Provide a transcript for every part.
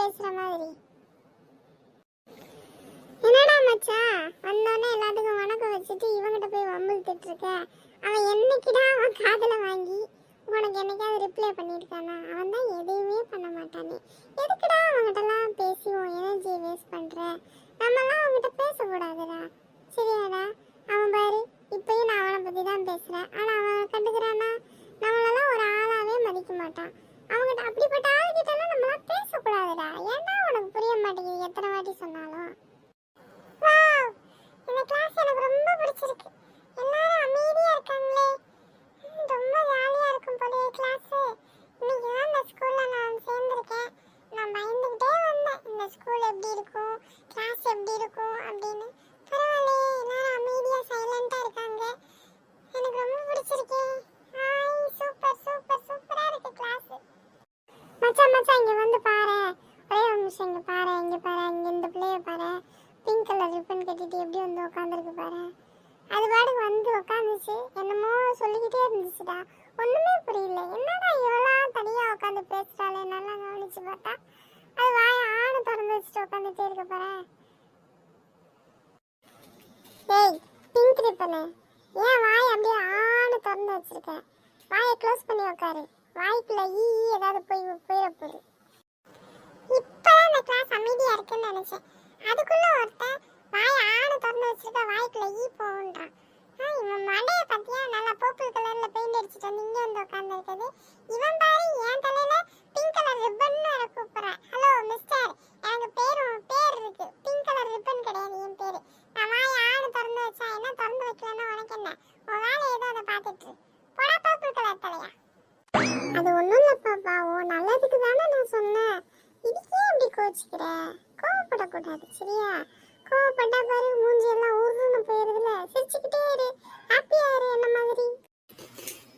பேசுற மாதிரி. என்னடா மச்சான் வந்தோடனே எல்லாத்துக்கும் வணக்கம் வச்சுட்டு இவங்கிட்ட போய் வம்பிழுத்துட்டு இருக்க? அவன் என்னைக்குடா அவன் காதுல வாங்கி உனக்கு என்னைக்காவது ரிப்ளை பண்ணியிருக்கானா? அவன் தான் எதையுமே பண்ண மாட்டானே. எதுக்குடா அவங்ககிட்டலாம் பேசி உன் எனர்ஜியை வேஸ்ட் பண்ற? நம்மலாம் அவங்ககிட்ட பேசக்கூடாதுடா, சரியாடா? அவன் பாரு இப்பயும் நான் அவனை பத்தி தான் பேசுறேன், ஆனா அவன் கண்டுக்கிறானா? நம்மளெல்லாம் ஒரு ஆளாவே மதிக்க மாட்டான். அவங்ககிட்ட அப்படிப்பட்ட ஆளுகிட்டலாம் நம்மளாம் பேசக்கூடாதுடா. ஏன்டா உனக்கு புரிய மாட்டேங்குது எத்தனை வாட்டி சொன்னாலும்? வாவ், இந்த கிளாஸ் எனக்கு ரொம்ப பிடிச்சிருக்கு. எல்லாரும் அமைதியா இருக்காங்களே, ரொம்ப ஜாலியா இருக்கும் போல கிளாஸ். இன்னைக்கு தான் இந்த ஸ்கூல்ல நான் சேர்ந்திருக்கேன். நான் பயந்துகிட்டே வந்தேன், இந்த ஸ்கூல் எப்படி இருக்கும், கிளாஸ் எப்படி இருக்கும் அப்படின்னு. பரவாயில்லையே, எல்லாரும் அமைதியா சைலண்டா இருக்காங்க. எனக்கு ரொம்ப பிடிச்சிருக்கு. ஹாய், சூப்பர் சூப்பர் சூப்பரா இருக்கு கிளாஸ். மச்சான் மச்சான் இங்க வந்து பாரு, ஒரே ஒரு நிமிஷம் இங்க பாரு, இங்க பாரு, இங்க இந்த பிள்ளைய பாரு, பிங்க் கலர் ரிப்பன் கட்டிட்டு எப்படி வந்து உட்காந்துருக்கு பாரு. அது பாட்டுக்கு வந்து உட்காந்துச்சு, என்னமோ சொல்லிக்கிட்டே இருந்துச்சுடா. ஒண்ணுமே புரியல, என்னடா இவளா தனியா உட்காந்து பேசுறாளே. நல்லா கவனிச்சு பார்த்தா அது வாய ஆணு திறந்து வச்சுட்டு உட்காந்துட்டே இருக்க பாரு. ஏய் பிங்க் ரிப்பனு, ஏன் வாய் அப்படியே ஆணு திறந்து வச்சிருக்க? வாயை க்ளோஸ் பண்ணி உட்காரு, வாய்க்குள்ள ஏதாவது போயிட போகுது. இப்பதான் இந்த கிளாஸ் அமைதியா இருக்குன்னு நினைச்சேன், அதுக்குள்ள ஒருத்தன் வாயை ஆணு திறந்து வச்சிருக்க, வாய்க்குள்ள போகுன்றான். இவன் மண்டைய பத்தியா நல்லா பர்பிள் கலர்ல பெயிண்ட் அடிச்சுட்டு வந்து இங்க வந்து உட்கார்ந்து இருக்குது. இவன் பாரு என் தலையில பிங்க் கலர் ரிப்பன் வேற கூப்பிடுறான். ஹலோ மிஸ்டர், எனக்கு பேர் இருக்கு, பிங்க் கலர் ரிப்பன் கிடையாது என் பேரு. நான் வாயை ஆணு திறந்து வச்சா என்ன, திறந்து வைக்கலன்னா உனக்கு என்ன? உன் வேலை ஏதோ அதை பார்த்துட்டு போடா பர்பிள் கலர் தலையா. அது ஒண்ணும் இல்ல பாப்பா, உன் நல்லதுக்கு தானே நான் சொன்னேன். இதுக்கே இப்படி கோச்சிக்கிற? கோவப்படக்கூடாது சரியா? கோவப்பட்டா பாரு மூஞ்சி எல்லாம் உருன்னு போயிருதுல. சிரிச்சுக்கிட்டே இரு, ஹாப்பியா இரு என்ன மாதிரி.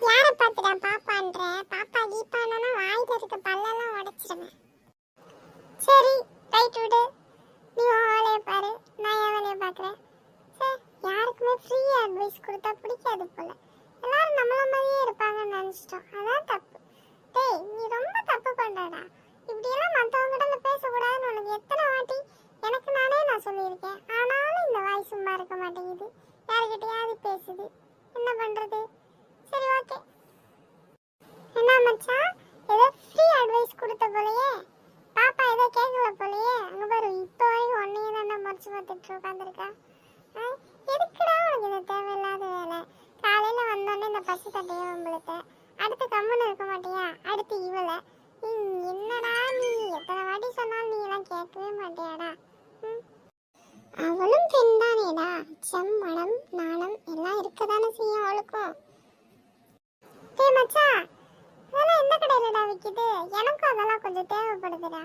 யாரை பார்த்துடா பாப்பான்ற? பாப்பா கீப்பானா வாயில இருக்க பல்லெல்லாம் உடைச்சிடுவேன். சரி ரைட் விடு, நீ உன் வேலையை பாரு, நான் என் வேலையை பார்க்குறேன். சரி, யாருக்குமே ஃப்ரீ அட்வைஸ் கொடுத்தா பிடிக்காது போல. எல்லாரும் நம்மள மாதிரியே இருப்பாங்கன்னு நினைச்சிட்டோம், அதான் தப்பு. டேய் நீ ரொம்ப தப்பு பண்றடா. இப்படியெல்லாம் மற்றவங்ககிட்ட பேசக்கூடாதுன்னு உனக்கு எத்தனை வாட்டி எனக்கு நானே நான் சொல்லியிருக்கேன். ஆனாலும் இந்த வாய் சும்மா இருக்க மாட்டேங்குது, யாருக்கிட்டையாவது பேசுது. என்ன பண்றது? சரி ஓகே. என்ன மச்சான் ஏதோ ஃப்ரீ அட்வைஸ் கொடுத்த போலயே, பாப்பா ஏதோ கேட்கல போலயே. அங்க பாரு இப்போ வரைக்கும் ஒன்னையே தான் மறைச்சு பார்த்துட்டு உட்காந்துருக்கா. எதுக்குடா உனக்கு இந்த தேவையில்லாத வேலை? காலையில வந்தோடனே இந்த பசு தட்டையை வம்பளுத்த, அடுத்து கம்முன்னு இருக்க மாட்டியா, அடுத்து இவளை. என்னடா நீ எத்தனை வாட்டி சொன்னாலும் நீ எல்லாம் கேட்கவே மாட்டியாடா. அவளும் பெண் தானேடா, அச்சம் மனம் நாணம் எல்லாம் இருக்கதானே செய்யும் அவளுக்கும். டேய் மச்சான், அதெல்லாம் எந்த கடையிலடா விற்கிது? எனக்கும் அதெல்லாம் கொஞ்சம் தேவைப்படுதுடா,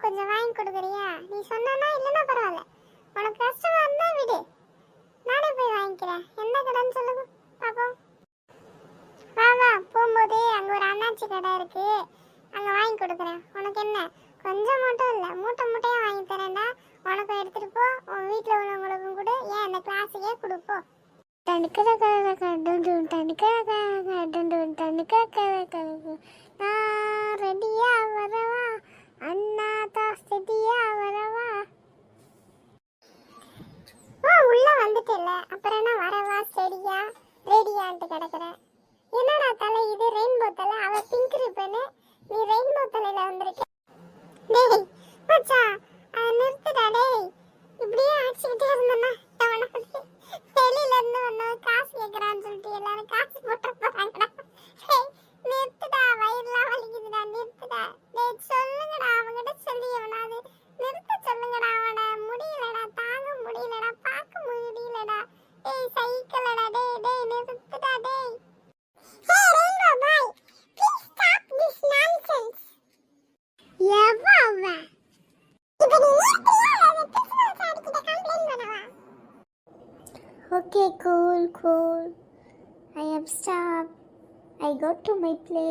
கொஞ்சம் வாங்கி கொடுக்குறியா? நீ சொன்னா இல்லைன்னா பரவாயில்ல, உனக்கு கஷ்டமா இருந்தா விடு, நானே போய் வாங்கிக்கிறேன். எந்த கடைன்னு சொல்லுங்க பாப்போம். வா வா, போகும்போது அங்கே ஒரு அண்ணாச்சி கடை இருக்கு, அங்கே வாங்கி கொடுக்குறேன். உனக்கு என்ன, கொஞ்சம் மட்டும் இல்லை மூட்டை மூட்டையாக வாங்கி தரேன்டா. உனக்கும் எடுத்துட்டு போ, உன் வீட்டில் உள்ளவங்களுக்கும் கூட, ஏன் அந்த கிளாஸுக்கே கொடுப்போம். நான் ரெடியா வரவா, அண்ணா தான் ஸ்டெடியா வரவா. உள்ள வந்துட்டல, அப்புறம் என்ன வரவா ஸ்டெடியா ரெடியான்ட்டு கிடக்குறேன். என்னடா தலை இது ரெயின்போ தலை, அவ பிங்க் ரிப்பனு, நீ ரெயின்போ தலையில வந்திருக்க. டேய் மச்சான் நிறுத்துடா. டேய் இப்படியே அடிச்சுக்கிட்டே இருந்தேன்னா வெளியில இருந்து வந்தவன் காசு கேட்கறான்னு சொல்லிட்டு எல்லாரும் காசு போட்டு போறாங்கடா. நிறுத்துடா, வயிறுலாம் வலிக்குதுடா, நிறுத்துடா. டேய் சொல்லுங்கடா, அவங்கிட்ட சொல்லி எவனாவது நிறுத்த சொல்லுங்கடா. அவனை முடியலடா, தாங்க முடியலடா, பார்க்க முடியலடா. டேய் சைக்கிளடா, டேய் டேய் நிறுத்துடா. டேய் Hey Rainbow boy, please stop this nonsense. எவ்வளவு இப்ப நீ Okay, cool. I have stopped. I go to my place.